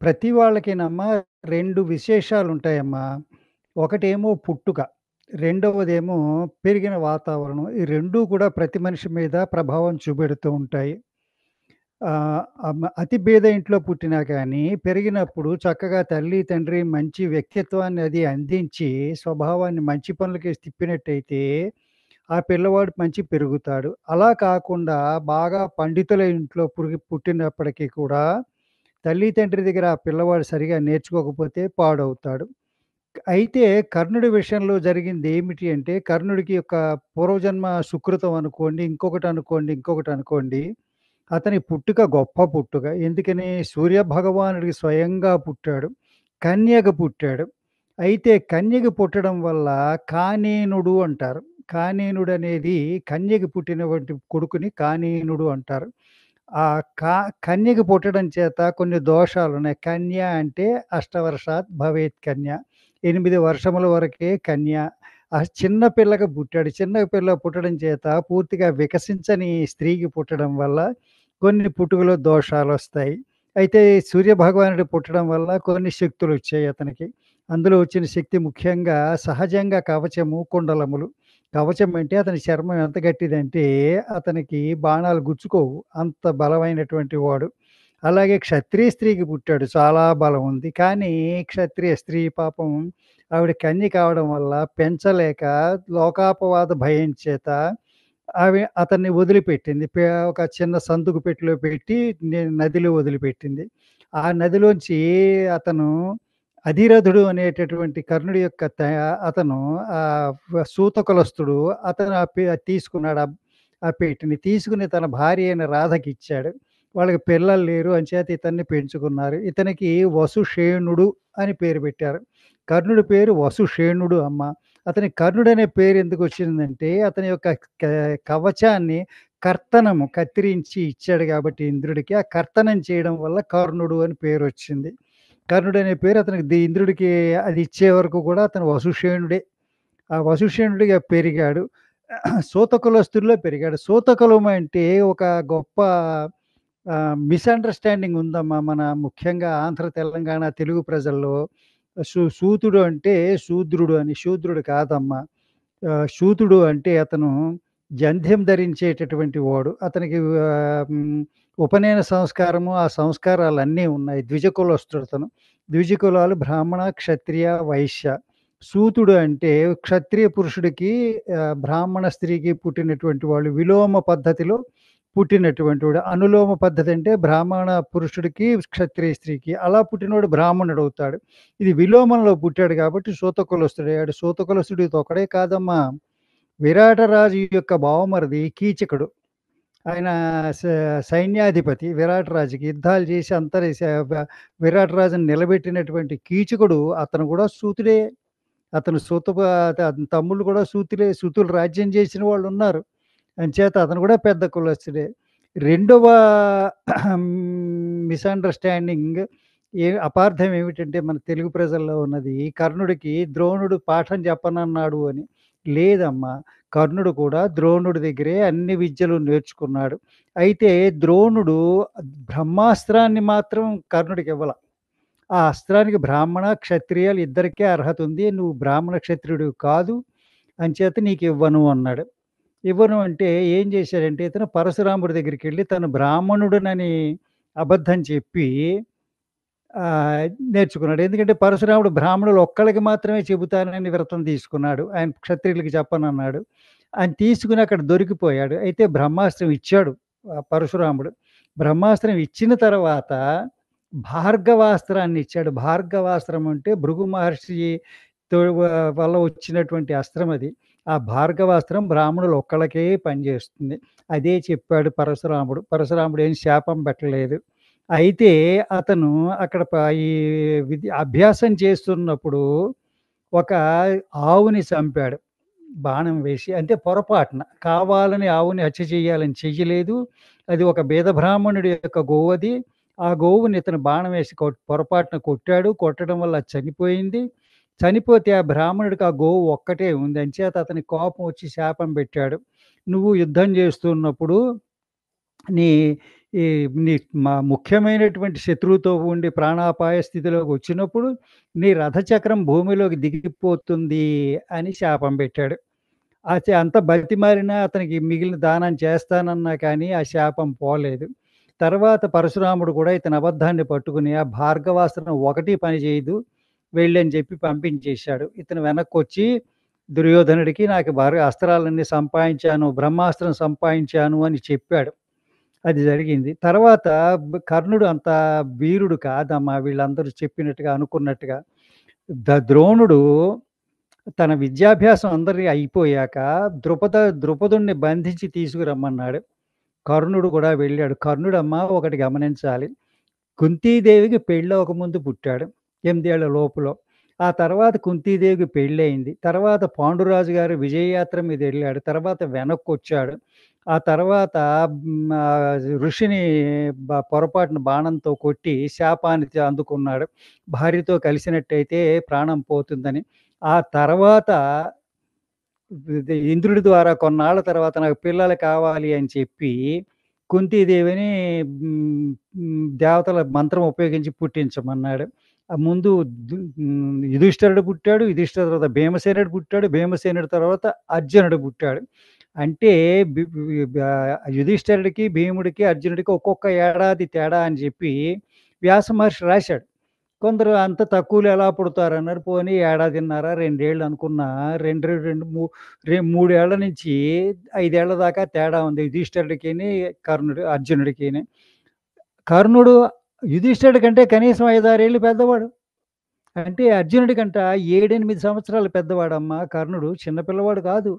ప్రతి వాళ్ళకినమ్మా 2 విశేషాలుంటాయమ్మా. ఒకటేమో పుట్టుక, రెండవదేమో పెరిగిన వాతావరణం. ఈ 2 కూడా ప్రతి మనిషి మీద ప్రభావం చూపెడుతూ ఉంటాయి. అతి పేద ఇంట్లో పుట్టినా కానీ, పెరిగినప్పుడు చక్కగా తల్లి, తండ్రి మంచి వ్యక్తిత్వాన్ని అది అందించి, స్వభావాన్ని మంచి పనులకి తిప్పినట్టయితే, ఆ పిల్లవాడు మంచి పెరుగుతాడు. అలా కాకుండా బాగా పండితుల ఇంట్లో పుట్టినప్పటికీ కూడా, తల్లి, తండ్రి దగ్గర ఆ పిల్లవాడు సరిగ్గా నేర్చుకోకపోతే పాడవుతాడు. అయితే కర్ణుడి విషయంలో జరిగిందేమిటి అంటే, కర్ణుడికి యొక్క పూర్వజన్మ సుకృతం అనుకోండి, ఇంకొకటనుకోండి. అతని పుట్టుక గొప్ప పుట్టుక. ఎందుకని సూర్యభగవానుడికి స్వయంగా పుట్టాడు. కన్యగ పుట్టాడు. అయితే కన్యగ పుట్టడం వల్ల కానేనుడు అంటారు. కానేనుడనేది కన్యకి పుట్టినటువంటి కొడుకుని కానేనుడు అంటారు. ఆ కా కన్యకి పుట్టడం చేత కొన్ని దోషాలున్నాయి. కన్య అంటే అష్టవర్షాత్ భవేత్ కన్య. 8 వర్షముల వరకే కన్య. ఆ చిన్న పిల్లకి పుట్టాడు. చిన్న పిల్ల పుట్టడం చేత పూర్తిగా వికసించని స్త్రీకి పుట్టడం వల్ల కొన్ని పుట్టుకలో దోషాలొస్తాయి. అయితే సూర్యభగవానుడు పుట్టడం వల్ల కొన్ని శక్తులొచ్చాయి అతనికి. అందులో వచ్చిన శక్తి ముఖ్యంగా సహజంగా కవచము, కుండలములు. కవచం అంటే అతని చర్మం ఎంత గట్టిదంటే అతనికి బాణాలు గుచ్చుకోవు. అంత బలమైనటువంటి వాడు. అలాగే క్షత్రియ స్త్రీకి పుట్టాడు. చాలా బలం ఉంది. కానీ క్షత్రియ స్త్రీ పాపం ఆవిడ కన్య కావడం వల్ల పెంచలేక లోకాపవాద భయం చేత అతన్ని వదిలిపెట్టింది. ఒక చిన్న సందుకు పెట్టెలో పెట్టి నదిలో వదిలిపెట్టింది. ఆ నదిలోంచి అతను అధిరథుడు అనేటటువంటి కర్ణుడి యొక్క అతను సూతకులస్తుడు అతను తీసుకున్నాడు. ఆ పెట్టెని. తీసుకొని తన భార్య అయిన రాధకిచ్చాడు. వాళ్ళకి పిల్లలు లేరు అంచేత ఇతన్ని పెంచుకున్నారు. ఇతనికి వసుషేణుడు అని పేరు పెట్టారు. కర్ణుడి పేరు వసుషేణుడు అమ్మ. అతనికి కర్ణుడనే పేరు ఎందుకొచ్చిందంటే, అతని యొక్క క కవచాన్ని కత్తిరించి ఇచ్చాడు గాబట్టి ఇంద్రుడికి, ఆ కర్తనం చేయడం వల్ల కర్ణుడు అని పేరొచ్చింది. కర్ణుడనే పేరు అతనికి ఇంద్రుడికి అది ఇచ్చే వరకు కూడా అతను వసుషేణుడే. ఆ వసుషేణుడిగా పెరిగాడు. సూతకులస్తుల్లో పెరిగాడు. సూతకులం అంటే ఒక గొప్ప మిస్‌అండర్‌స్టాండింగ్ ఉందమ్మా. మన ముఖ్యంగా ఆంధ్ర, తెలంగాణ, తెలుగు ప్రజల్లో. సూతుడు అంటే శూద్రుడు అని. శూద్రుడు కాదమ్మా. శూతుడు అంటే అతను జంధ్యం ధరించేటటువంటి వాడు. అతనికి ఉపనయన సంస్కారము, ఆ సంస్కారాలన్నీ ఉన్నాయి. ద్విజకులస్తుడతను. ద్విజకులాలు బ్రాహ్మణ, క్షత్రియ, వైశ్య. సూతుడు అంటే క్షత్రియ పురుషుడికి, బ్రాహ్మణ స్త్రీకి పుట్టినటువంటి వాళ్ళు. విలోమ పద్ధతిలో పుట్టినటువంటి వాడు. అనులోమ పద్ధతి అంటే బ్రాహ్మణ పురుషుడికి, క్షత్రియ స్త్రీకి. అలా పుట్టినోడు బ్రాహ్మణుడవుతాడు. ఇది విలోమంలో పుట్టాడు కాబట్టి సూతకులస్తుడయ్యాడు. సూతకులస్తుడు ఇదొక్కడే కాదమ్మా. విరాటరాజు యొక్క బావమరిది కీచకుడు. ఆయన స సైన్యాధిపతి విరాటరాజుకి. యుద్ధాలు చేసి విరాటరాజుని నిలబెట్టినటువంటి కీచకుడు అతను కూడా సూతుడే. అతను అతని తమ్ముళ్ళు కూడా సూతులే. సూతులు రాజ్యం చేసిన వాళ్ళున్నారు. అంచేత అతను కూడా పెద్ద కులస్తుడే. రెండవ మిస్‌అండర్‌స్టాండింగ్ అపార్థం ఏమిటంటే మన తెలుగు ప్రజల్లో ఉన్నది, కర్ణుడికి ద్రోణుడు పాఠం చెప్పనన్నాడు అని. లేదమ్మా. కర్ణుడు కూడా ద్రోణుడి దగ్గరే అన్ని విద్యలు నేర్చుకున్నాడు. అయితే ద్రోణుడు బ్రహ్మాస్త్రాన్ని మాత్రం కర్ణుడికివ్వల. ఆ అస్త్రానికి బ్రాహ్మణ, క్షత్రియాలు ఇద్దరికే అర్హత ఉంది. నువ్వు బ్రాహ్మణ క్షత్రియుడివి కాదు. అంచేత నీకివ్వను అన్నాడు. ఇవ్వను అంటే ఏం చేశాడంటే ఇతను పరశురాముడి దగ్గరికెళ్ళి తను బ్రాహ్మణుడినని అబద్ధం చెప్పి ఆహ్, నేర్చుకున్నాడు. ఎందుకంటే పరశురాముడు బ్రాహ్మణులు ఒక్కళ్ళకి మాత్రమే చెబుతానని వ్రతం తీసుకున్నాడు. ఆయన క్షత్రియులకి చెప్పనన్నాడు. ఆయన తీసుకొని అక్కడ దొరికిపోయాడు. అయితే బ్రహ్మాస్త్రం ఇచ్చాడు పరశురాముడు. బ్రహ్మాస్త్రం ఇచ్చిన తర్వాత భార్గవాస్త్రాన్ని ఇచ్చాడు. భార్గవాస్త్రం అంటే భృగు మహర్షి వల్ల వచ్చినటువంటి అస్త్రం అది. ఆ భార్గవాస్త్రం బ్రాహ్మణులు ఒక్కళ్ళకే పనిచేస్తుంది. అదే చెప్పాడు పరశురాముడు. పరశురాముడు ఏం శాపం పెట్టలేదు. అయితే అతను అక్కడ ఈ అభ్యాసం చేస్తున్నప్పుడు ఒక ఆవుని చంపాడు. బాణం వేసి. అంటే పొరపాటున. కావాలని ఆవుని హత్య చేయాలని చెయ్యలేదు. అది ఒక బీద బ్రాహ్మణుడి యొక్క గోవది. ఆ గోవుని ఇతను బాణం వేసి పొరపాటున కొట్టాడు. కొట్టడం వల్ల అది చనిపోయింది. చనిపోతే ఆ బ్రాహ్మణుడికి ఆ గోవు ఒక్కటే ఉంది. అంచేత అతనికి కోపం వచ్చి శాపం పెట్టాడు. నువ్వు యుద్ధం చేస్తున్నప్పుడు నీ ఈ నీ మా ముఖ్యమైనటువంటి శత్రువుతో ఉండి ప్రాణాపాయ స్థితిలోకొచ్చినప్పుడు, నీ రథచక్రం భూమిలోకి దిగిపోతుంది అని శాపం పెట్టాడు. అంత బతిమాలినా అతనికి మిగిలిన దానం చేస్తానన్నా కానీ, ఆ శాపం పోలేదు. తర్వాత పరశురాముడు కూడా ఇతని అబద్ధాన్ని పట్టుకుని, ఆ భార్గవాస్త్రం ఒకటి పని చేయదు, వెళ్ళని చెప్పి పంపించేశాడు. ఇతను వెనక్కొచ్చి దుర్యోధనుడికి నాకు అస్త్రాలన్నీ సంపాదించాను, బ్రహ్మాస్త్రం సంపాదించాను అని చెప్పాడు. అది జరిగింది. తర్వాత కర్ణుడు అంత వీరుడు కాదమ్మా! వీళ్ళందరూ చెప్పినట్టుగా, అనుకున్నట్టుగా. ద్రోణుడు తన విద్యాభ్యాసం అందరి అయిపోయాక ద్రుపదుడిని బంధించి తీసుకురమ్మన్నాడు. కర్ణుడు కూడా వెళ్ళాడు. కర్ణుడమ్మా ఒకటి గమనించాలి. కుంతీదేవికి పెళ్ళవ్వకముందు పుట్టాడు. 8 ఏళ్ల లోపులో. ఆ తర్వాత కుంతీదేవికి పెళ్ళయింది. తర్వాత పాండురాజు గారు విజయయాత్ర మీదెళ్ళాడు. తర్వాత వెనక్కొచ్చాడు. ఆ తర్వాత ఋషిని పొరపాటున బాణంతో కొట్టి శాపాన్ని అందుకున్నాడు. భార్యతో కలిసినట్టయితే ప్రాణం పోతుందని. ఆ తర్వాత ఇంద్రుడి ద్వారా కొన్నాళ్ళ తర్వాత నాకు పిల్లలు కావాలి అని చెప్పి కుంతీదేవిని దేవతల మంత్రం ఉపయోగించి పుట్టించమన్నాడు. ముందు యుధిష్ఠిరుడు పుట్టాడు. యుధిష్ఠిరుడు తర్వాత భీమసేనుడు పుట్టాడు. భీమసేనుడి తర్వాత అర్జునుడు పుట్టాడు. అంటే బి బి యుధిష్ఠిరుడికి, భీముడికి, అర్జునుడికి ఒక్కొక్క ఏడాది తేడా అని చెప్పి వ్యాస మహర్షి రాశాడు. కొందరు అంత తక్కువలో ఎలా పుడతారన్నారు. పోనీ ఏడాదిన్నర, 2 ఏళ్ళు అనుకున్నా 2, 2 3 ఏళ్ల నుంచి 5 ఏళ్ల దాకా తేడా ఉంది యుధిష్ఠిరుడికిని, అర్జునుడికిని. కర్ణుడు యుధిష్ఠిరుడి కంటే కనీసం 5, 6 ఏళ్ళు పెద్దవాడు. అంటే అర్జునుడి కంట 7, 8 సంవత్సరాలు పెద్దవాడమ్మా కర్ణుడు. చిన్న పిల్లవాడు కాదు.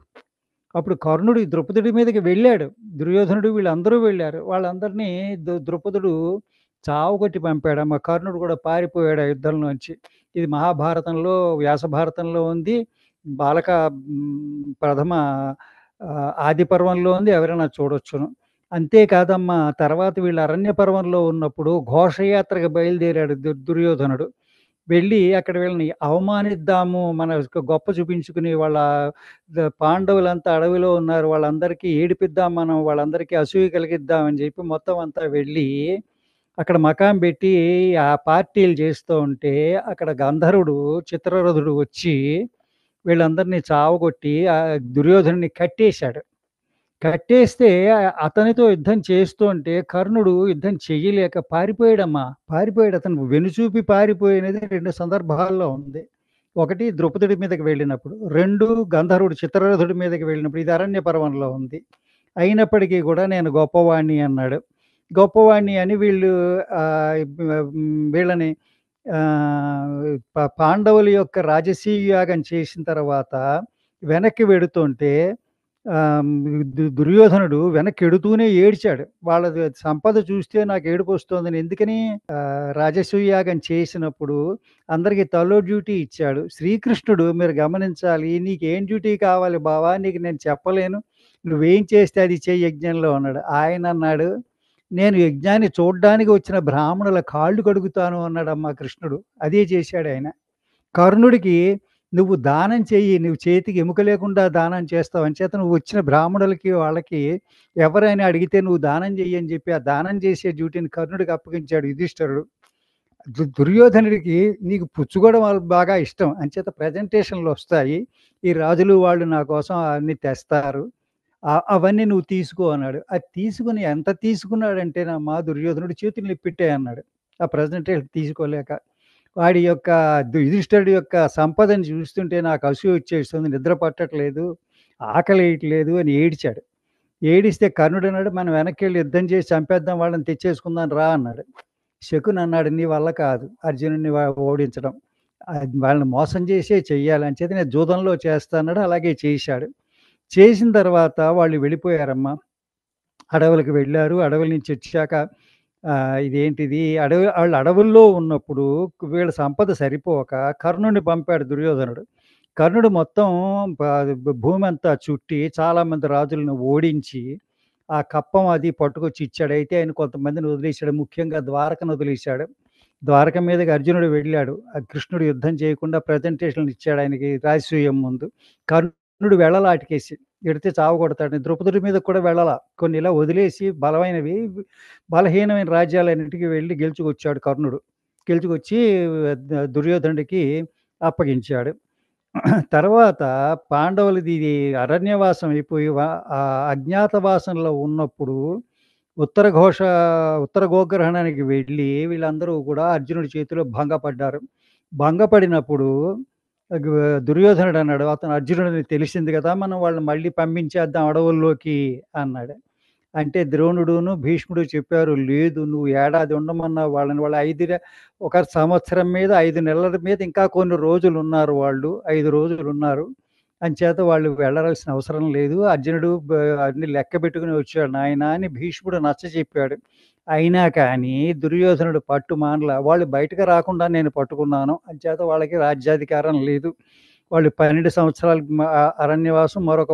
అప్పుడు కర్ణుడు ద్రుపదుడి మీదకి వెళ్ళాడు. దుర్యోధనుడు వీళ్ళందరూ వెళ్లారు. వాళ్ళందరినీ ద్రుపదుడు చావగొట్టి పంపాడమ్మ. కర్ణుడు కూడా పారిపోయాడు ఆ యుద్ధంలోంచి. ఇది మహాభారతంలో, వ్యాస భారతంలో ఉంది. బాలక ప్రథమ ఆది పర్వంలో ఉంది. ఎవరైనా చూడొచ్చును. అంతేకాదమ్మా తర్వాత వీళ్ళు అరణ్య పర్వంలో ఉన్నప్పుడు ఘోషయాత్రకు బయలుదేరాడు దుర్యోధనుడు. వెళ్ళి అక్కడ వీళ్ళని అవమానిద్దాము, మన గొప్ప చూపించుకుని పాండవులంతా అడవిలో ఉన్నారు. వాళ్ళందరికీ ఏడిపిద్దాం మనం, వాళ్ళందరికీ అసూయ కలిగిద్దాం అని చెప్పి మొత్తం అంతా వెళ్ళి అక్కడ మకాం పెట్టి ఆ పార్టీలు చేస్తూ ఉంటే అక్కడ గంధర్వుడు చిత్రరథుడు వచ్చి వీళ్ళందరినీ చావగొట్టి దుర్యోధనుడిని కట్టేశాడు. కట్టేస్తే అతనితో యుద్ధం చేస్తుంటే కర్ణుడు యుద్ధం చెయ్యలేక పారిపోయాడమ్మా. పారిపోయాడు. అతను వెనుచూపి పారిపోయినది 2 సందర్భాల్లో ఉంది. ఒకటి ద్రుపదుడి మీదకి వెళ్ళినప్పుడు, 2 గంధర్వుడు చిత్రరథుడి మీదకి వెళ్ళినప్పుడు. ఇది అరణ్య పర్వంలో ఉంది. అయినప్పటికీ కూడా నేను గొప్పవాడిని అన్నాడు. గొప్పవాడిని అని వీళ్ళు వీళ్ళని పాండవుల యొక్క రాజసూయ యాగం చేసిన తర్వాత వెనక్కి వెడుతుంటే దుర్యోధనుడు వెనక్కెడుతూనే ఏడ్చాడు. వాళ్ళది సంపద చూస్తే నాకు ఏడుపొస్తోందని. ఎందుకని? రాజసూయ యాగం చేసినప్పుడు అందరికి తలో డ్యూటీ ఇచ్చాడు. శ్రీకృష్ణుడు మీరు గమనించాలి, "నీకేం డ్యూటీ కావాలి బావా? నీకు నేను చెప్పలేను. నువ్వేం చేస్తే అది చెయ్యి యజ్ఞంలో" అన్నాడు. ఆయనన్నాడు, "నేను యజ్ఞాన్ని చూడ్డానికి వచ్చిన బ్రాహ్మణుల కాళ్ళు కడుగుతాను" అన్నాడమ్మా కృష్ణుడు. అదే చేశాడాయన. కర్ణుడికి "నువ్వు దానం చెయ్యి. నువ్వు చేతికి ఎముక లేకుండా దానం చేస్తావు. అంచేత నువ్వు వచ్చిన బ్రాహ్మణులకి, వాళ్ళకి ఎవరైనా అడిగితే నువ్వు దానం చెయ్యి" అని చెప్పి, ఆ దానం చేసే డ్యూటీని కర్ణుడికి అప్పగించాడు యుధిష్ఠిరుడు. దుర్యోధనుడికి నీకు పుచ్చుకోవడం బాగా ఇష్టం. అంచేత ప్రెజెంటేషన్‌లొస్తాయి. ఈ రాజులు వాళ్ళు నా కోసం అన్నీ తెస్తారు. అవన్నీ నువ్వు తీసుకో అన్నాడు. అది తీసుకొని ఎంత తీసుకున్నాడంటేనమ్మా దుర్యోధనుడు చేతులు నొప్పెట్టాయన్నాడు. ఆ ప్రెజెంటేషన్ తీసుకోలేక. వాడి యొక్క యుధిష్ఠిరుడి యొక్క సంపదని చూస్తుంటే నాకు అసూయ వచ్చేస్తుంది. నిద్ర పట్టట్లేదు, ఆకలేయట్లేదు అని ఏడిచాడు. ఏడిస్తే కర్ణుడన్నాడు, "మనం వెనక్కెళ్ళి యుద్ధం చేసి చంపేద్దాం, వాళ్ళని తెచ్చేసుకుందాం రా" అన్నాడు. శకుని అన్నాడు, "నీ వల్ల కాదు అర్జునుడిని ఓడించడం. వాళ్ళని మోసం చేసే చెయ్యాలి. అంచేత నేను జూదంలో చేస్తా" అన్నాడు. అలాగే చేశాడు. చేసిన తర్వాత వాళ్ళు వెళ్ళిపోయారమ్మా. అడవులకు వెళ్ళారు. అడవుల నుంచి వచ్చాక ఇదేంటిది ఆళ్ళు అడవుల్లో ఉన్నప్పుడు వీళ్ళ సంపద సరిపోక కర్ణుడిని పంపాడు దుర్యోధనుడు. కర్ణుడు మొత్తం భూమంతా చుట్టి చాలామంది రాజులను ఓడించి, ఆ కప్పం అది పట్టుకొచ్చి ఇచ్చాడు. అయితే ఆయన కొంతమందిని వదిలేసాడు. ముఖ్యంగా ద్వారకను వదిలేసాడు. ద్వారక మీదకి అర్జునుడు వెళ్ళాడు. కృష్ణుడు యుద్ధం చేయకుండా ప్రజెంటేషన్‌లు ఇచ్చాడు ఆయనకి రాజసూయం ముందు. కర్ణుడు వెళ్ళలాటికేసి ఎడితే చావగొడతాడని. ద్రౌపదుడి మీదకి కూడా వెళ్ళల. కొన్ని ఇలా వదిలేసి బలహీనమైన రాజ్యాలన్నిటికి వెళ్లి గెలుచుకొచ్చాడు కర్ణుడు. గెలుచుకొచ్చి దుర్యోధనుడికి అప్పగించాడు. తర్వాత పాండవులది ఇది అరణ్యవాసం అయిపోయి అజ్ఞాతవాసంలో ఉన్నప్పుడు ఉత్తర ఘోష ఉత్తర గోగ్రహణానికి వెళ్ళి వీళ్ళందరూ కూడా అర్జునుడి చేతిలో భంగపడ్డారు. భంగపడినప్పుడు గు దుర్యోధనుడు అన్నాడు, "అతను అర్జునుడని తెలిసింది కదా! మనం వాళ్ళని మళ్ళీ పంపించేద్దాం అడవుల్లోకి" అన్నాడు. అంటే ద్రోణుడును, భీష్ముడు చెప్పారు, "లేదు నువ్వు ఏడాది ఉండమన్నావు వాళ్ళని. వాళ్ళు ఒక సంవత్సరం మీద 5 నెలల మీద ఇంకా కొన్ని రోజులున్నారు వాళ్ళు. 5 రోజులున్నారు. అంచేత వాళ్ళు వెళ్ళవలసిన అవసరం లేదు. అర్జునుడు అన్నీ లెక్కబెట్టుకొని వచ్చాడు నాయనా" అని భీష్ముడు నచ్చచెప్పాడు. అయినా కానీ దుర్యోధనుడు పట్టు మానల. వాళ్ళు బయటకి రాకుండా నేను పట్టుకున్నాను. అంచేత వాళ్ళకి రాజ్యాధికారం లేదు. వాళ్ళు 12 సంవత్సరాలు అరణ్యవాసం, మరొక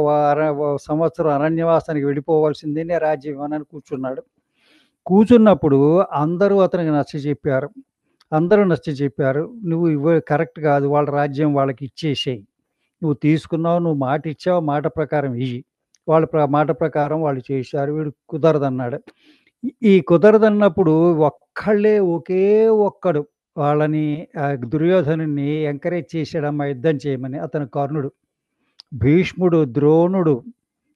సంవత్సరం అరణ్యవాసానికి వెళ్ళిపోవాల్సిందే. రాజ్యం ఇవ్వనని కూర్చున్నాడు. కూర్చున్నప్పుడు అందరూ అతనికి నచ్చచెప్పారు. అందరూ నచ్చచెప్పారు. "నువ్వు కరెక్ట్ కాదు. వాళ్ళ రాజ్యం వాళ్ళకిచ్చేసేయి. నువ్వు తీసుకున్నావు. నువ్వు మాటిచ్చావు. మాట ప్రకారం ఇయ్యి." వాళ్ళ మాట ప్రకారం వాళ్ళు చేశారు. వీడు కుదరదన్నాడు. ఈ కుదరదన్నప్పుడు ఒకే ఒక్కడు వాళ్ళని దుర్యోధనుడిని ఎంకరేజ్ చేసాడమ్మా యుద్ధం చేయమని. అతను కర్ణుడు. భీష్ముడు, ద్రోణుడు,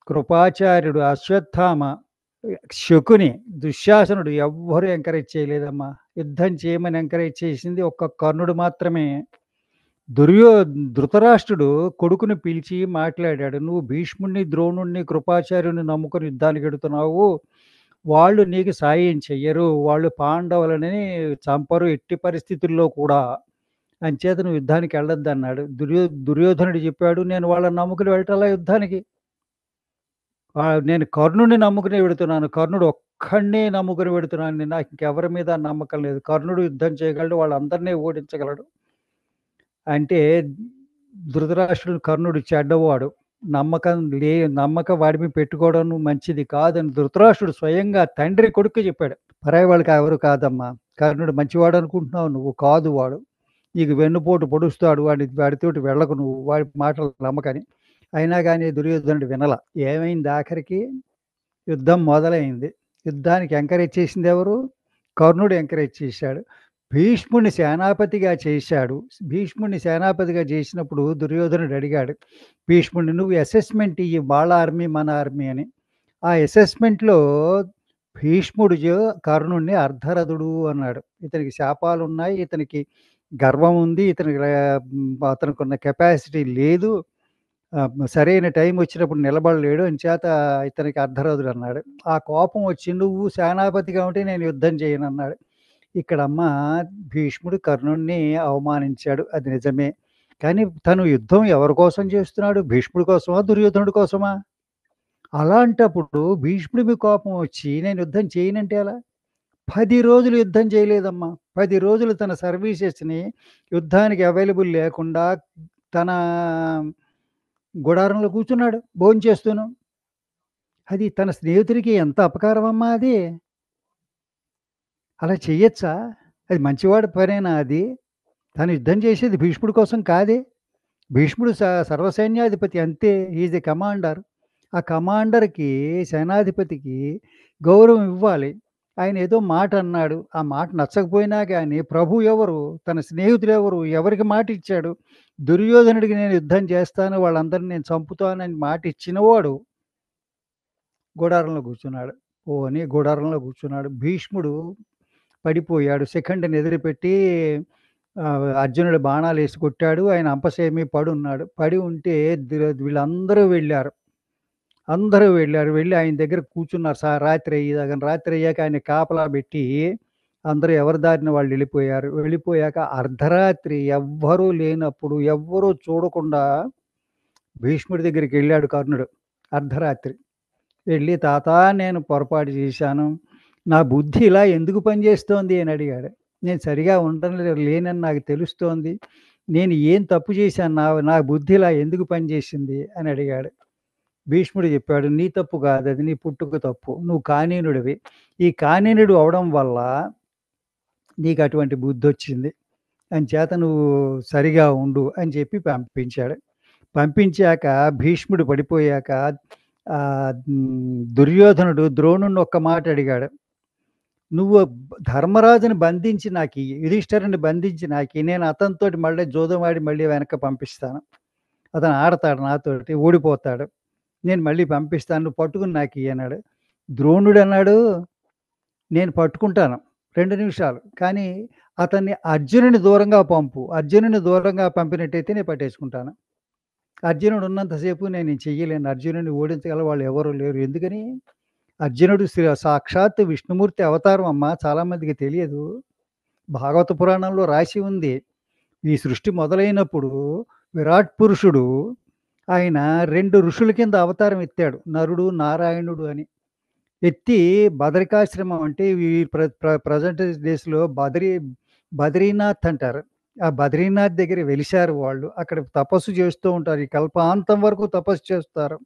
కృపాచార్యుడు, అశ్వత్థామ, శకుని, దుశ్శాసనుడు ఎవ్వరు ఎంకరేజ్ చేయలేదమ్మా. యుద్ధం చేయమని ఎంకరేజ్ చేసింది ఒక్క కర్ణుడు మాత్రమే. ధృతరాష్ట్రుడు కొడుకుని పిలిచి మాట్లాడాడు. "నువ్వు భీష్ముడిని, ద్రోణుడిని, కృపాచార్యుడిని నమ్ముకొని యుద్ధానికెడుతున్నావు. వాళ్ళు నీకు సాయం చెయ్యరు. వాళ్ళు పాండవులని చంపరు ఎట్టి పరిస్థితుల్లో కూడా. అంచేత నువ్వు యుద్ధానికెళ్ళొద్దన్నాడు." దుర్యోధనుడు చెప్పాడు, "నేను వాళ్ళని నమ్ముకుని వెళ్ళటంలా యుద్ధానికి. నేను కర్ణుడిని నమ్ముకుని వెడుతున్నాను. కర్ణుడు ఒక్కడినే నమ్ముకుని వెడుతున్నాను. నాకు ఇంకెవరి మీద నమ్మకం లేదు. కర్ణుడు యుద్ధం చేయగలడు. వాళ్ళందరినీ ఓడించగలడు." అంటే ధృతరాష్ట్రుడు కర్ణుడు చెడ్డవాడు. నమ్మకం వాడి మీద పెట్టుకోవడం మంచిది కాదని ధృతరాష్ట్రుడు స్వయంగా తండ్రి కొడుక్కి చెప్పాడు. పరాయి వాళ్ళకి ఎవరు కాదమ్మా. కర్ణుడు మంచివాడు అనుకుంటున్నావు నువ్వు. కాదు వాడు. నీకు వెన్నుపోటు పొడుస్తాడు. వాడితోటి వెళ్ళకు నువ్వు. వాడి మాటలు నమ్మకని. అయినా గాని దుర్యోధనుడు వినల. ఏమైంది ఆఖరికి? యుద్ధం మొదలైంది. యుద్ధానికి ఎంకరేజ్ చేసింది ఎవరు? కర్ణుడు ఎంకరేజ్ చేశాడు. భీష్ముడిని సేనాపతిగా చేశాడు. భీష్ముడిని సేనాపతిగా చేసినప్పుడు దుర్యోధనుడు అడిగాడు భీష్ముడిని, "నువ్వు అసెస్మెంట్ ఇయ్యి వాళ్ళ ఆర్మీ, మన ఆర్మీ" అని. ఆ అసెస్మెంట్‌లో భీష్ముడు కర్ణుడిని అర్ధరథుడు అన్నాడు. ఇతనికి శాపాలున్నాయి. ఇతనికి గర్వం ఉంది. అతనికున్న కెపాసిటీ లేదు. సరైన టైం వచ్చినప్పుడు నిలబడలేడు. అంచేత ఇతనికి అర్ధరథుడు అన్నాడు. ఆ కోపం వచ్చి, "నువ్వు సేనాపతిగా ఉంటే నేను యుద్ధం చేయనన్నాడు." ఇక్కడమ్మ భీష్ముడు కర్ణుడిని అవమానించాడు. అది నిజమే. కానీ తను యుద్ధం ఎవరి కోసం చేస్తున్నాడు? భీష్ముడి కోసమా? దుర్యోధనుడి కోసమా? అలాంటప్పుడు భీష్ముడి మీద కోపం వచ్చి నేను యుద్ధం చేయనంటే ఎలా? 10 రోజులు యుద్ధం చేయలేదమ్మా. 10 రోజులు తన సర్వీసెస్‌ని యుద్ధానికి అవైలబుల్ లేకుండా తన గుడారంలో కూర్చున్నాడు భోంచేస్తూను. అది తన స్నేహితుడికి ఎంత అపకారమమ్మా అది. అలా చెయ్యొచ్చా? అది మంచివాడి పనేనా అది? తను యుద్ధం చేసేది భీష్ముడి కోసం కాదే. భీష్ముడు సర్వసైన్యాధిపతి అంతే. He is a commander. ఆ కమాండర్‌కి, సేనాధిపతికి గౌరవం ఇవ్వాలి. ఆయన ఏదో మాట అన్నాడు. ఆ మాట నచ్చకపోయినా గాని ప్రభు ఎవరు? తన స్నేహితుడెవరు? ఎవరికి మాటిచ్చాడు? దుర్యోధనుడికి నేను యుద్ధం చేస్తాను, వాళ్ళందరిని నేను చంపుతానని మాటిచ్చినవాడు గుడారంలో కూర్చున్నాడు. పోనీ గుడారంలో కూర్చున్నాడు. భీష్ముడు పడిపోయాడు. శిఖండిని ఎదురుపెట్టి అర్జునుడు బాణాలేసి కొట్టాడు. ఆయన అంపశేమి పడున్నాడు. పడి ఉంటే వీళ్ళందరూ వెళ్ళారు. అందరూ వెళ్ళారు. వెళ్ళి ఆయన దగ్గర కూర్చున్నారు. రాత్రి అయ్యేదాకా. రాత్రి అయ్యాక ఆయన కాపలా పెట్టి అందరూ ఎవరి దారిన వాళ్ళు వెళ్ళిపోయారు. వెళ్ళిపోయాక అర్ధరాత్రి ఎవ్వరూ లేనప్పుడు, ఎవ్వరూ చూడకుండా భీష్ముడి దగ్గరికెళ్ళాడు కర్ణుడు అర్ధరాత్రి. వెళ్ళి, "తాత నేను పొరపాటు చేశాను. నా బుద్ధి ఇలా ఎందుకు పనిచేస్తోంది" అని అడిగాడు. "నేను సరిగా లేనని నాకు తెలుస్తోంది. నేను ఏం తప్పు చేశాను? నా బుద్ధి ఇలా ఎందుకు పనిచేసింది" అని అడిగాడు. భీష్ముడు చెప్పాడు, "నీ తప్పు కాదది. నీ పుట్టుక తప్పు. నువ్వు కానీనుడివి. ఈ కానీనుడు అవ్వడం వల్ల నీకటువంటి బుద్ధొచ్చింది. అంచేత నువ్వు సరిగా ఉండు" అని చెప్పి పంపించాడు. పంపించాక భీష్ముడు పడిపోయాక దుర్యోధనుడు ద్రోణుడిని ఒక్క మాట అడిగాడు. "నువ్వు ధర్మరాజుని బంధించి నాకియ్యి. యుధిష్ఠిరుడిని బంధించి నాకియ్యి. నేను అతనితోటి మళ్ళీ జూదం ఆడి మళ్ళీ వెనక్కి పంపిస్తాను. అతను ఆడతాడు నాతోటి, ఓడిపోతాడు. నేను మళ్ళీ పంపిస్తాను. నువ్వు పట్టుకొని నాకియ్యి" అన్నాడు. ద్రోణుడన్నాడు, "నేను పట్టుకుంటాను 2 నిమిషాలు. కానీ అతన్ని అర్జునుడిని దూరంగా పంపు. అర్జునుడిని దూరంగా పంపినట్టయితే నేను పట్టేసుకుంటాను. అర్జునుడు ఉన్నంత సేపు నేను చెయ్యలేను. అర్జునుడిని ఓడించగల వాళ్ళు ఎవరు లేరు." ఎందుకని? అర్జునుడు సాక్షాత్తు విష్ణుమూర్తి అవతారం అమ్మా! చాలామందికి తెలియదు. భాగవత పురాణంలో రాసి ఉంది. ఈ సృష్టి మొదలైనప్పుడు విరాట్ పురుషుడు ఆయన 2 ఋషుల కింద అవతారం ఎత్తాడు. నరుడు, నారాయణుడు అని. ఎత్తి బదరికాశ్రమం అంటే ఈ ప్రెజెంట్ డేస్‌లో బద్రీనాథ్ అంటారు. ఆ బద్రీనాథ్ దగ్గర వెలిసారు వాళ్ళు. అక్కడ తపస్సు చేస్తూ ఉంటారు. ఈ కల్పాంతం వరకు తపస్సు చేస్తారు.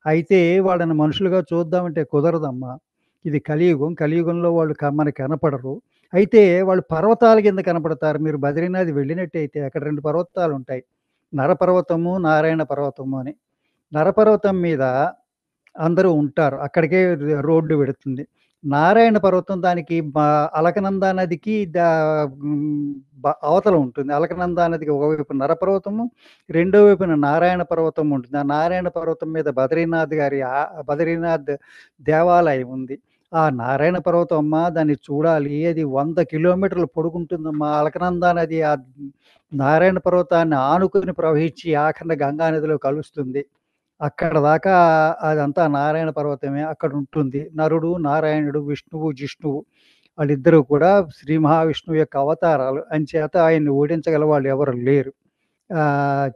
అయితే వాళ్ళని మనుషులుగా చూద్దామంటే కుదరదమ్మా. ఇది కలియుగం. కలియుగంలో వాళ్ళు మనకు కనపడరు. అయితే వాళ్ళు పర్వతాల కింద కనపడతారు. మీరు బద్రీనాథ్ వెళ్ళినట్టయితే అక్కడ 2 పర్వతాలుంటాయి. నరపర్వతము, నారాయణ పర్వతము అని. నరపర్వతం మీద అందరూ ఉంటారు. అక్కడికే రోడ్డు వెడుతుంది. నారాయణ పర్వతం దానికి అలకనందా నదికి అవతల ఉంటుంది. అలకనందా నదికి ఒకవైపు నరపర్వతము, రెండో వైపున నారాయణ పర్వతం ఉంటుంది. ఆ నారాయణ పర్వతం మీద బద్రీనాథ్ దేవాలయం ఉంది. ఆ నారాయణ పర్వతం అమ్మా దాన్ని చూడాలి. అది 100 కిలోమీటర్లు పొడుగుంటుందమ్మా. అలకనందా నది ఆ నారాయణ పర్వతాన్ని ఆనుకుని ప్రవహించి ఆఖరిన గంగా నదిలో కలుస్తుంది. అక్కడ దాకా అదంతా నారాయణ పర్వతమే. అక్కడుంటుంది. నరుడు, నారాయణుడు, విష్ణువు, జిష్ణువు వాళ్ళిద్దరూ కూడా శ్రీ మహావిష్ణువు యొక్క అవతారాలు. అంచేత ఆయన్ని ఓడించగల వాళ్ళు ఎవరు లేరు. ఆహ్,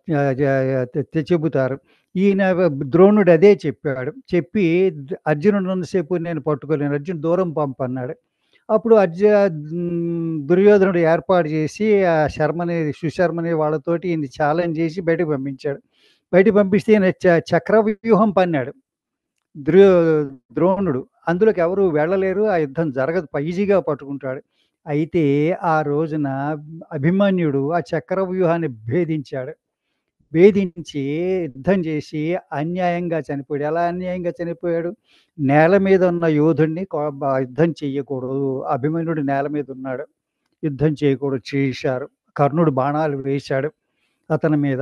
చెబుతారు. ఈయన ద్రోణుడు అదే చెప్పాడు. చెప్పి అర్జునుడున్నంతసేపు నేను పట్టుకోలేను. అర్జునుడు దూరం పంపన్నాడు. అప్పుడు దుర్యోధనుడు ఏర్పాటు చేసి సుశర్మని వాళ్ళతోటి ఈయన్ని ఛాలెంజ్ చేసి బయటకు పంపించాడు. బయటికి పంపిస్తే ఈయన చక్రవ్యూహం పన్నాడు. ద్రో ద్రోణుడు. అందులోకి ఎవరు వెళ్ళలేరు. ఆ యుద్ధం జరగదు. ఈజీగా పట్టుకుంటాడు. అయితే ఆ రోజున అభిమన్యుడు ఆ చక్రవ్యూహాన్ని భేదించాడు. భేదించి యుద్ధం చేసి అన్యాయంగా చనిపోయాడు. ఎలా అన్యాయంగా చనిపోయాడు? నేల మీద ఉన్న యోధుడిని యుద్ధం చెయ్యకూడదు. అభిమన్యుడు నేల మీద ఉన్నాడు. యుద్ధం చేయకూడదు చేశారు. కర్ణుడు బాణాలు వేశాడు అతని మీద.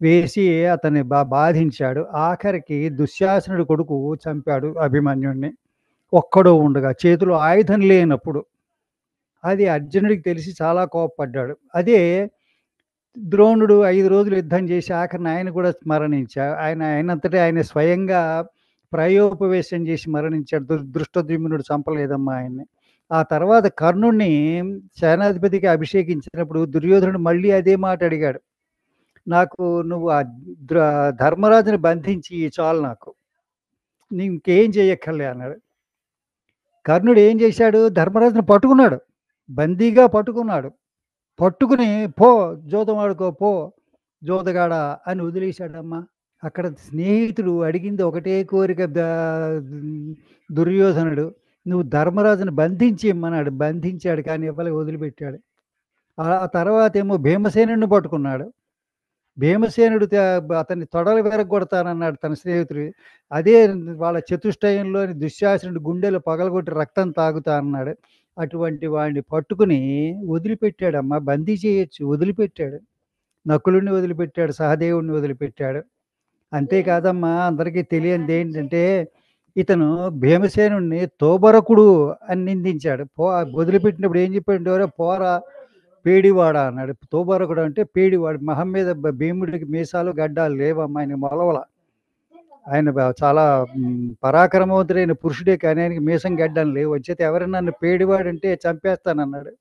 వేసి అతన్ని బాధించాడు. ఆఖరికి దుశ్శాసనుడి కొడుకు చంపాడు అభిమన్యుడిని. ఒక్కడు ఉండగా చేతిలో ఆయుధం లేనప్పుడు. అది అర్జునుడికి తెలిసి చాలా కోప్పడ్డాడు. అదే ద్రోణుడు 5 రోజులు యుద్ధం చేసి ఆఖరిన ఆయన కూడా ఆయన ఆయనంతటే ఆయన స్వయంగా ప్రాయోపవేశం చేసి మరణించాడు. దృష్టద్యుమ్నుడు చంపలేదమ్మా ఆయన్ని. ఆ తర్వాత కర్ణుడిని సేనాధిపతిగా అభిషేకించినప్పుడు దుర్యోధనుడు మళ్ళీ అదే మాట అడిగాడు. నాకు నువ్వు ధర్మరాజుని బంధించి చాలు నాకు. ఇంకేం చేయక్కర్లే అన్నాడు. కర్ణుడు ఏం చేశాడు? ధర్మరాజుని పట్టుకున్నాడు. బందీగా పట్టుకున్నాడు. పట్టుకుని "పో జూదం ఆడుకో పో జూదగాడా" అని వదిలేసాడమ్మా. అక్కడ స్నేహితుడు అడిగింది ఒకటే కోరిక దుర్యోధనుడు. నువ్వు ధర్మరాజుని బంధించి ఇమ్మన్నాడు. బంధించాడు కానీ వదిలిపెట్టాడు. ఆ తర్వాతేమో భీమసేనుడిని పట్టుకున్నాడు. భీమసేనుడు అతన్ని తొడలు విరగ్గొడతానన్నాడు తన స్నేహితుడు. అదే వాళ్ళ చతుష్టయంలోని దుశ్శాసనుడి గుండెలు పగలగొట్టి రక్తం తాగుతా అన్నాడు. అటువంటి వాడిని పట్టుకుని వదిలిపెట్టాడమ్మా. బందీ చేయొచ్చు. వదిలిపెట్టాడు. నకులుడిని వదిలిపెట్టాడు. సహదేవుడిని వదిలిపెట్టాడు. అంతేకాదమ్మా అందరికీ తెలియనిదేంటంటే ఇతను భీమసేనుడిని తోబరకుడు అని నిందించాడు. వదిలిపెట్టినప్పుడు ఏం చెప్పాడంటే "ఒరేయ్ పోరా పేడివాడ" అన్నాడు. తోబరకుడు అంటే పేడివాడు. మొహం మీద భీముడికి మీసాలు, గడ్డాలు లేవమ్మా. ఆయనకి మొలవల. ఆయన చాలా పరాక్రమవంతుడైన పురుషుడే కానీ ఆయనకి మీసం, గడ్డం లేవు. అంచేత ఎవరైనా నన్ను పేడివాడంటే చంపేస్తానన్నాడు.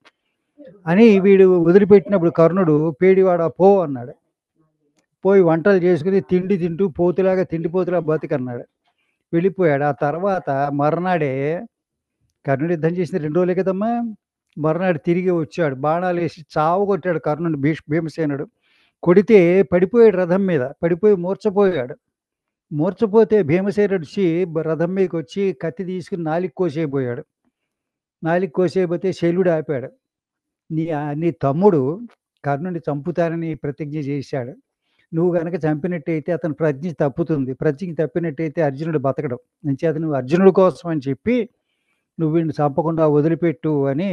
అని వీడు వదిలిపెట్టినప్పుడు కర్ణుడు "పేడివాడా పో" అన్నాడు. పోయి వంటలు చేసుకొని తిండి తింటూ పోతులాగా తిండిపోతులా బతికన్నాడు. వెళ్ళిపోయాడు. ఆ తర్వాత మర్నాడే కర్ణుడు యుద్ధం చేసింది 2 రోజులే కదమ్మా! మర్నాడు తిరిగి వచ్చాడు. బాణాలేసి చావగొట్టాడు కర్ణుడిని భీమసేనుడు. కొడితే పడిపోయాడు రథం మీద. పడిపోయి మూర్ఛపోయాడు. మూర్ఛపోతే భీమసేనుడొచ్చి రథం మీదకొచ్చి కత్తి తీసుకొని నాలుక కోసేయబోయాడు. నాలుక కోసేయబోతే శల్యుడు ఆపాడు. నీ తమ్ముడు కర్ణుడిని చంపుతానని ప్రతిజ్ఞ చేశాడు. నువ్వు గనక చంపినట్టయితే అతని ప్రజ్ఞ తప్పుతుంది. ప్రజ్ఞ తప్పినట్టయితే అర్జునుడు బతకడు. అంచేత నువ్వు అర్జునుడి కోసం అని చెప్పి నువ్వు వీడిని చంపకుండా వదిలిపెట్టు అని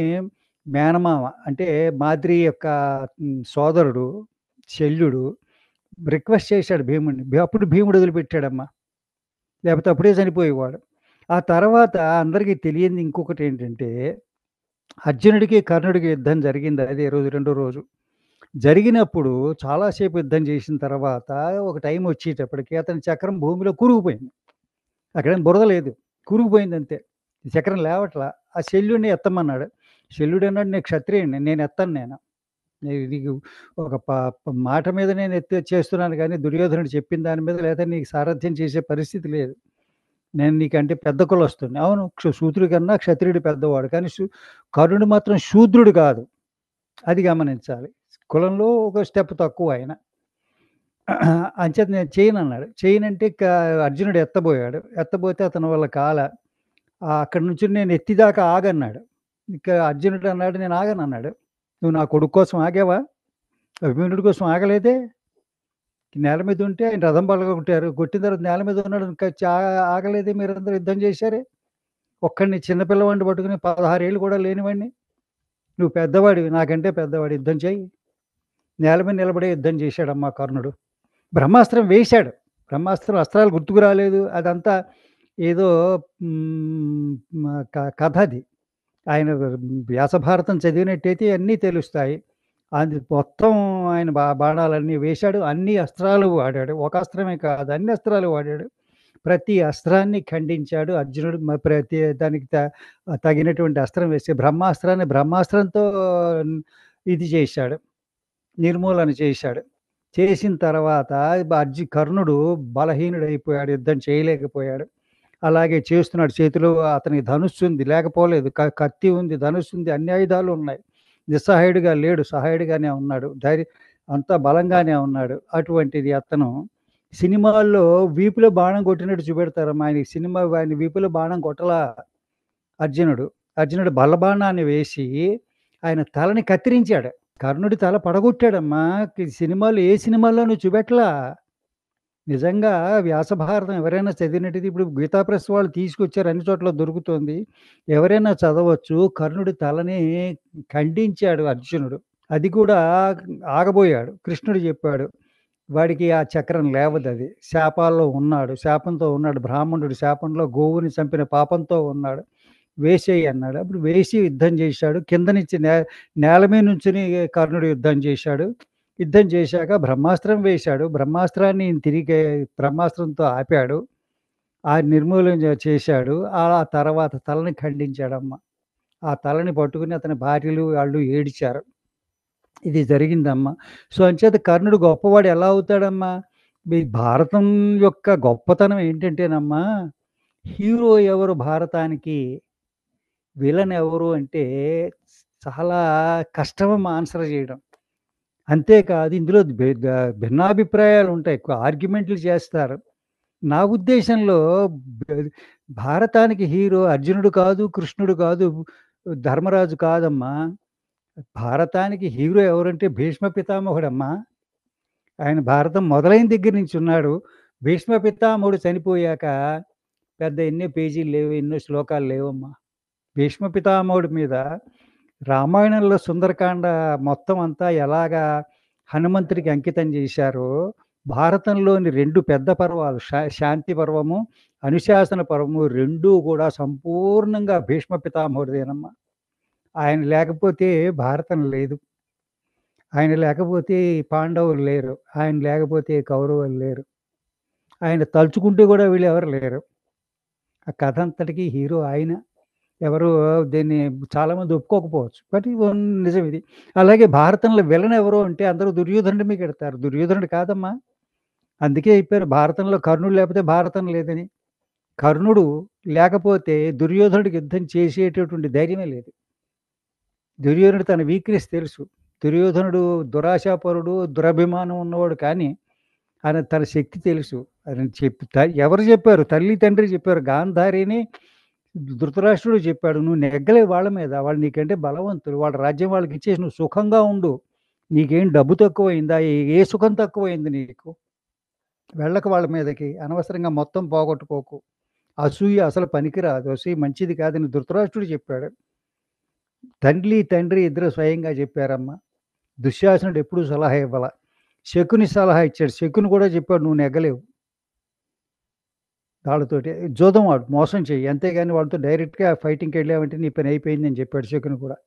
మేనమామ అంటే మాద్రి యొక్క సోదరుడు, శల్యుడు రిక్వెస్ట్ చేశాడు భీముడిని. అప్పుడు భీముడు వదిలిపెట్టాడమ్మా. లేపోతే అప్పుడే చనిపోయేవాడు. ఆ తర్వాత అందరికీ తెలియంది ఇంకొకటేంటంటే, అర్జునుడికి, కర్ణుడికి యుద్ధం జరిగింది అదే రోజు, రెండో రోజు. జరిగినప్పుడు చాలా సేపు యుద్ధం చేసిన తర్వాత ఒక టైమొచ్చేటప్పటికి అతని చక్రం భూమిలో కూరుకుపోయింది. అక్కడేం బురద లేదు. కూరుకుపోయిందంతే. చక్రం లేవట్లా. ఆ శల్యుడిని ఎత్తమన్నాడు. శల్యుడన్నాడు, "నేను క్షత్రియుడిని. నేనెత్తను నేను. నీకు ఒక మాట మీద నేను చేస్తున్నాను గానీ, దుర్యోధనుడు చెప్పిన దాని మీద లేదా నీకు సారథ్యం చేసే పరిస్థితి లేదు. నేను నీకంటే పెద్ద కులస్తుడిని." అవును. శూద్రుడి కన్నా క్షత్రియుడు పెద్దవాడు. కానీ కర్ణుడు మాత్రం శూద్రుడు కాదు. అది గమనించాలి. కులంలో ఒక స్టెప్ తక్కువ ఆయన. అంచేత నేను చేయనన్నాడు. చేయనంటే అర్జునుడు ఎత్తబోయాడు. ఎత్తబోతే అతని వల్ల అక్కడి నుంచి నేను ఎత్తిదాకా ఆగన్నాడు. ఇక అర్జునుడు అన్నాడు, "నేను ఆగనన్నాడు." "నువ్వు నా కొడుకు కోసం ఆగావా? అభిమన్యుడి కోసం ఆగలేదే?" నేల మీద ఉంటే ఆయన రథం పగలగొట్టారు. కొట్టిన తర్వాత నేల మీద ఉన్నాడు. ఇంకా ఆగలేదే, మీరందరూ యుద్ధం చేశారే. ఒక్కడిని చిన్న పిల్లవాడిని పట్టుకుని 16 ఏళ్ళు కూడా లేనివాడిని. నువ్వు పెద్దవాడివి, నాకంటే పెద్దవాడు, యుద్ధం చెయ్యి. నేల మీద నిలబడే యుద్ధం చేశాడమ్మా కర్ణుడు. బ్రహ్మాస్త్రం వేశాడు. బ్రహ్మాస్త్రం అస్త్రాలు గుర్తుకు రాలేదు. అదంతా ఏదో కథ అది. ఆయన వ్యాసభారతం చదివినట్టయితే అన్నీ తెలుస్తాయి. అది మొత్తం ఆయన బాణాలన్నీ వేశాడు. అన్ని అస్త్రాలు వాడాడు. ఒక అస్త్రమే కాదు, అన్ని అస్త్రాలు వాడాడు. ప్రతి అస్త్రాన్ని ఖండించాడు అర్జునుడు. ప్రతి దానికి తగినటువంటి అస్త్రం వేసి బ్రహ్మాస్త్రాన్ని బ్రహ్మాస్త్రంతో ఇది చేశాడు. నిర్మూలన చేశాడు. చేసిన తర్వాత కర్ణుడు బలహీనుడైపోయాడు. యుద్ధం చేయలేకపోయాడు. అలాగే చేస్తున్నాడు. చేతిలో అతనికి ధనుస్సుంది, లేకపోలేదు. కత్తి ఉంది, ధనుస్సుంది, అన్ని ఆయుధాలు ఉన్నాయి. నిస్సహాయుడిగా లేడు, సహాయుడిగానే ఉన్నాడు. అంతా బలంగానే ఉన్నాడు. అటువంటిది అతను సినిమాల్లో వీపులో బాణం కొట్టినట్టు చూపెడతారమ్మా. ఆయన వీపులో బాణం కొట్టలా అర్జునుడు. అర్జునుడు బల్లబాణాన్ని వేసి ఆయన తలని కత్తిరించాడు. కర్ణుడి తల పడగొట్టాడమ్మా. సినిమాలో ఏ సినిమాల్లోనూ చూపెట్టలా. నిజంగా వ్యాసభారతం ఎవరైనా చదివినట్టయితే, ఇప్పుడు గీతా ప్రెస్ వాళ్ళు తీసుకొచ్చారు, అన్ని చోట్ల దొరుకుతుంది. ఎవరైనా చదవచ్చు. కర్ణుడి తలని ఖండించాడు అర్జునుడు. అది కూడా ఆగబోయాడు. కృష్ణుడు చెప్పాడు, వాడికి ఆ చక్రం లేవదది. శాపాల్లో ఉన్నాడు. శాపంతో ఉన్నాడు. బ్రాహ్మణుడు శాపంలో గోవుని చంపిన పాపంతో ఉన్నాడు. వేసేయి అన్నాడు. అప్పుడు వేసి యుద్ధం చేశాడు. కింద నుంచి నేల మీద నుంచుని కర్ణుడు యుద్ధం చేశాడు. యుద్ధం చేశాక బ్రహ్మాస్త్రం వేశాడు. బ్రహ్మాస్త్రాన్ని తిరిగి బ్రహ్మాస్త్రంతో ఆపాడు. నిర్మూలన చేశాడు. ఆ తర్వాత తలని ఖండించాడమ్మ. ఆ తలని పట్టుకుని అతని భార్యలు వాళ్ళు ఏడిచారు. ఇది జరిగిందమ్మా. సో, అంచేత కర్ణుడు గొప్పవాడు ఎలా అవుతాడమ్మా? ఈ భారతం యొక్క గొప్పతనం ఏంటంటేనమ్మా, హీరో ఎవరు భారతానికి, విలన్ ఎవరు అంటే చాలా కష్టమమ్మా ఆన్సర్ చేయడం. అంతేకాదు ఇందులో భిన్నాభిప్రాయాలుంటాయి. ఆర్గ్యుమెంట్లు చేస్తారు. నా ఉద్దేశంలో బ్ భారతానికి హీరో అర్జునుడు కాదు, కృష్ణుడు కాదు, ధర్మరాజు కాదమ్మా. భారతానికి హీరో ఎవరంటే భీష్మ పితామహుడమ్మా. ఆయన భారతం మొదలైన దగ్గర నుంచి ఉన్నాడు. భీష్మ పితామహుడు చనిపోయాక పెద్ద ఎన్నో పేజీలు లేవు, ఎన్నో శ్లోకాలు లేవమ్మా. భీష్మ పితామహుడి మీద రామాయణంలో సుందరకాండ మొత్తం అంతా ఎలాగా హనుమంతుడికి అంకితం చేశారో, భారతంలోని 2 పెద్ద పర్వాలు శాంతి పర్వము, అనుశాసన పర్వము 2 కూడా సంపూర్ణంగా భీష్మ పితామహుడిదేనమ్మా. ఆయన లేకపోతే భారతం లేదు. ఆయన లేకపోతే పాండవులు లేరు. ఆయన లేకపోతే కౌరవులు లేరు. ఆయన తలుచుకుంటే కూడా వీళ్ళెవరు లేరు. ఆ కథ అంతటికి హీరో ఆయన. ఎవరు దీన్ని చాలామంది ఒప్పుకోకపోవచ్చు. బట్ నిజం ఇది. అలాగే భారతంలో విలన్ ఎవరు అంటే అందరూ దుర్యోధనుడి మీదకెడతారు. దుర్యోధనుడు కాదమ్మా. అందుకే చెప్పారు భారతంలో కర్ణుడు లేకపోతే భారతం లేదని. కర్ణుడు లేకపోతే దుర్యోధనుడికి యుద్ధం చేసేటటువంటి ధైర్యమే లేదు. దుర్యోధనుడు తన వీక్‌నెస్ తెలుసు. దుర్యోధనుడు దురాశాపరుడు, దురభిమానం ఉన్నవాడు కానీ, ఆయన తన శక్తి తెలుసు. ఆయన ఎవరు చెప్పారు? తల్లి, తండ్రి చెప్పారు. గాంధారిని ధృతరాష్ట్రుడు చెప్పాడు. "నువ్వు నెగ్గలేవు వాళ్ళ మీద. వాళ్ళు నీకంటే బలవంతులు. వాళ్ళ రాజ్యం వాళ్ళకిచ్చేసి నువ్వు సుఖంగా ఉండు. నీకేం డబ్బు తక్కువయిందా? ఏ సుఖం తక్కువయింది నీకు? వెళ్ళకు వాళ్ళ మీదకి. అనవసరంగా మొత్తం పోగొట్టుకోకు. అసూయ అసలు పనికిరాదు. అసూయ మంచిది కాదని ధృతరాష్ట్రుడు చెప్పాడు. తండ్రి ఇద్దరు స్వయంగా చెప్పారమ్మా. దుశ్శాసనుడు ఎప్పుడూ సలహా ఇవ్వల. శకుని సలహా ఇచ్చాడు. శకుని కూడా చెప్పాడు నువ్వు నెగ్గలేవు. వాళ్ళతోటి జూదం ఆడు, మోసం చెయ్యి. అంతేగాని వాళ్ళతో డైరెక్ట్‌గా ఫైటింగ్‌కెళ్ళావంటే నీ పని అయిపోయిందని చెప్పాడు శకుని కూడా.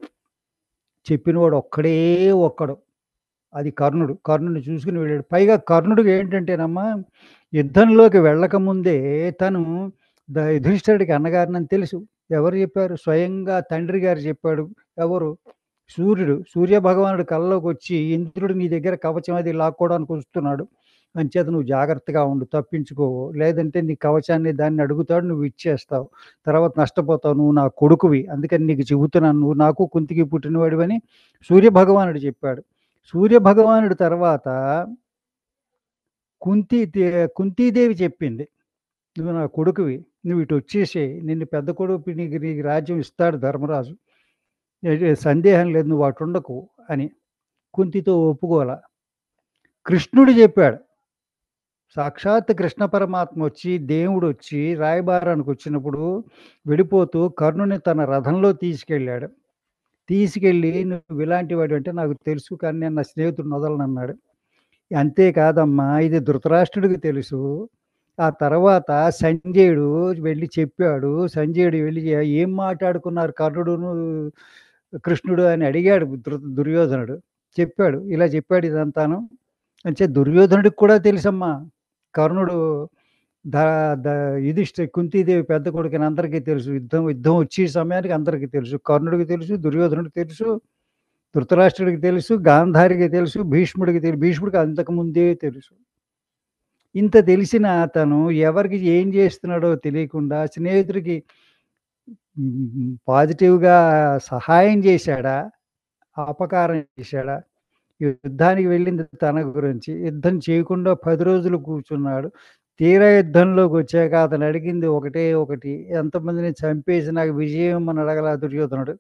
చెప్పినవాడు ఒక్కడే ఒక్కడు. అది కర్ణుడు. కర్ణుడిని చూసుకొని వెళ్ళాడు. పైగా కర్ణుడికి ఏంటంటేనమ్మా, యుద్ధంలోకి వెళ్ళకముందే తను యుధిష్ఠిరుడికి అన్నగారినని తెలుసు. ఎవరు చెప్పారు? స్వయంగా తండ్రి గారు చెప్పాడు. ఎవరు? సూర్యుడు. సూర్యభగవానుడు కల్లోకొచ్చి, "ఇంద్రుడు నీ దగ్గర కవచం అది లాక్కోవడానికి వస్తున్నాడు. అంచేత నువ్వు జాగ్రత్తగా ఉండు. తప్పించుకో. లేదంటే నీ కవచాన్ని దాన్ని అడుగుతాడు. నువ్వు ఇచ్చేస్తావు. తర్వాత నష్టపోతావు. నువ్వు నా కొడుకువి. అందుకని నీకు చెబుతున్నాను. నువ్వు నాకు కుంతికి పుట్టినవాడివని" సూర్యభగవానుడు చెప్పాడు. సూర్యభగవానుడు తర్వాత కుంతి దే కుంతీదేవి చెప్పింది. "నువ్వు నా కొడుకువి. నువ్వు ఇటొచ్చేసేయి. నిన్ను పెద్ద కొడుకు నీకు రాజ్యం ఇస్తాడు ధర్మరాజు. సందేహం లేదు. నువ్వు అటుండకు" అని. కుంతితో ఒప్పుకోల. కృష్ణుడు చెప్పాడు. సాక్షాత్ కృష్ణ పరమాత్మ వచ్చి, దేవుడొచ్చి రాయబారానికొచ్చినప్పుడు వెళ్ళిపోతూ కర్ణుని తన రథంలో తీసుకెళ్ళాడు. తీసుకెళ్ళి "నువ్వు ఇలాంటి వాడివంటే నాకు తెలుసు. కానీ నేను నా స్నేహితుడిని వదలనన్నాడు." అంతే కాదమ్మా! ఇది ధృతరాష్ట్రుడికి తెలుసు. ఆ తర్వాత సంజయుడు వెళ్లి చెప్పాడు. సంజయుడు వెళ్లి "ఏం మాట్లాడుకున్నారు కర్ణుడును, కృష్ణుడు" అని అడిగాడు దుర్యోధనుడు. చెప్పాడు. ఇలా చెప్పాడు ఇదంతాను. దుర్యోధనుడికి కూడా తెలుసమ్మా. కర్ణుడు ద ద కుంతీదేవి పెద్ద కొడుకని అందరికీ తెలుసు. యుద్ధం వచ్చే సమయానికి అందరికీ తెలుసు. కర్ణుడికి తెలుసు, దుర్యోధనుడికి తెలుసు, ధృతరాష్ట్రుడికి తెలుసు, గాంధారికి తెలుసు, భీష్ముడికి అంతకుముందే తెలుసు. ఇంత తెలిసిన అతను ఎవరికి ఏం చేస్తున్నాడో తెలియకుండా స్నేహితుడికి పాజిటివ్‌గా సహాయం చేశాడా? అపకారం చేశాడా? యుద్ధానికి వెళ్ళింది తన గురించి. యుద్ధం చేయకుండా 10 రోజులు కూర్చున్నాడు. తీరా యుద్ధంలోకొచ్చాక అతను అడిగింది ఒకటే ఒకటి. ఎంతమందిని చంపేసి నాకు విజయం ఇమ్మని అడగలా దుర్యోధనుడు.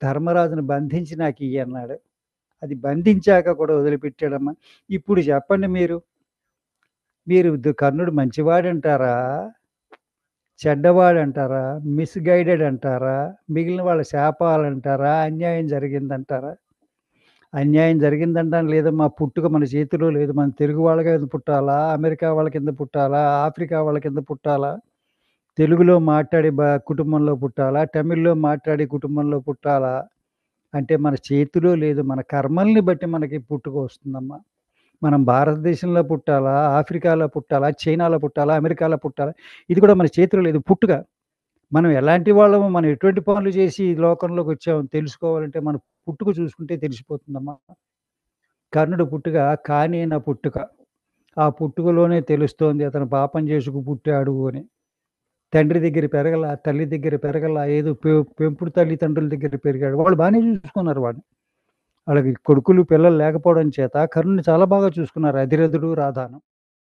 ధర్మరాజుని బంధించి నాకియ్యి అన్నాడు. అది బంధించాక కూడా వదిలిపెట్టాడమ్మా. ఇప్పుడు చెప్పండి మీరు. మీరు కర్ణుడు మంచివాడంటారా? చెడ్డవాడంటారా? మిస్‌గైడెడ్ అంటారా? మిగిలిన వాళ్ళ శాపాలంటారా? అన్యాయం జరిగిందంటారా? అన్యాయం జరిగిందంటాను లేదమ్మా. పుట్టుక మన చేతిలో లేదు. మన తెలుగు వాళ్ళ కింద పుట్టాలా? అమెరికా వాళ్ళ కింద పుట్టాలా? ఆఫ్రికా వాళ్ళ కింద పుట్టాలా? తెలుగులో మాట్లాడే కుటుంబంలో పుట్టాలా? తమిళ్‌లో మాట్లాడే కుటుంబంలో పుట్టాలా? అంటే మన చేతిలో లేదు. మన కర్మల్ని బట్టి మనకి పుట్టుక వస్తుందమ్మా. మనం భారతదేశంలో పుట్టాలా? ఆఫ్రికాలో పుట్టాలా? చైనాలో పుట్టాలా? అమెరికాలో పుట్టాలా? ఇది కూడా మన చేతిలో లేదు. పుట్టుక. మనం ఎలాంటి వాళ్ళమో, మనం ఎటువంటి పనులు చేసి ఈ లోకంలోకొచ్చామో తెలుసుకోవాలంటే మన పుట్టుక చూసుకుంటే తెలిసిపోతుందమ్మా. కర్ణుడు పుట్టుక కానీన పుట్టుక. ఆ పుట్టుకలోనే తెలుస్తోంది అతను పాపం చేసుకు పుట్టాడు అని. తండ్రి దగ్గర పెరగల, తల్లి దగ్గర పెరగల, ఏదో పెంపుడు తల్లిదండ్రుల దగ్గర పెరిగాడు. వాళ్ళు బానే చూసుకున్నారు వాడిని. వాళ్ళకి కొడుకులు, పిల్లలు లేకపోవడం చేత కర్ణుడిని చాలా బాగా చూసుకున్నారు అధిరథుడు, రాధాను.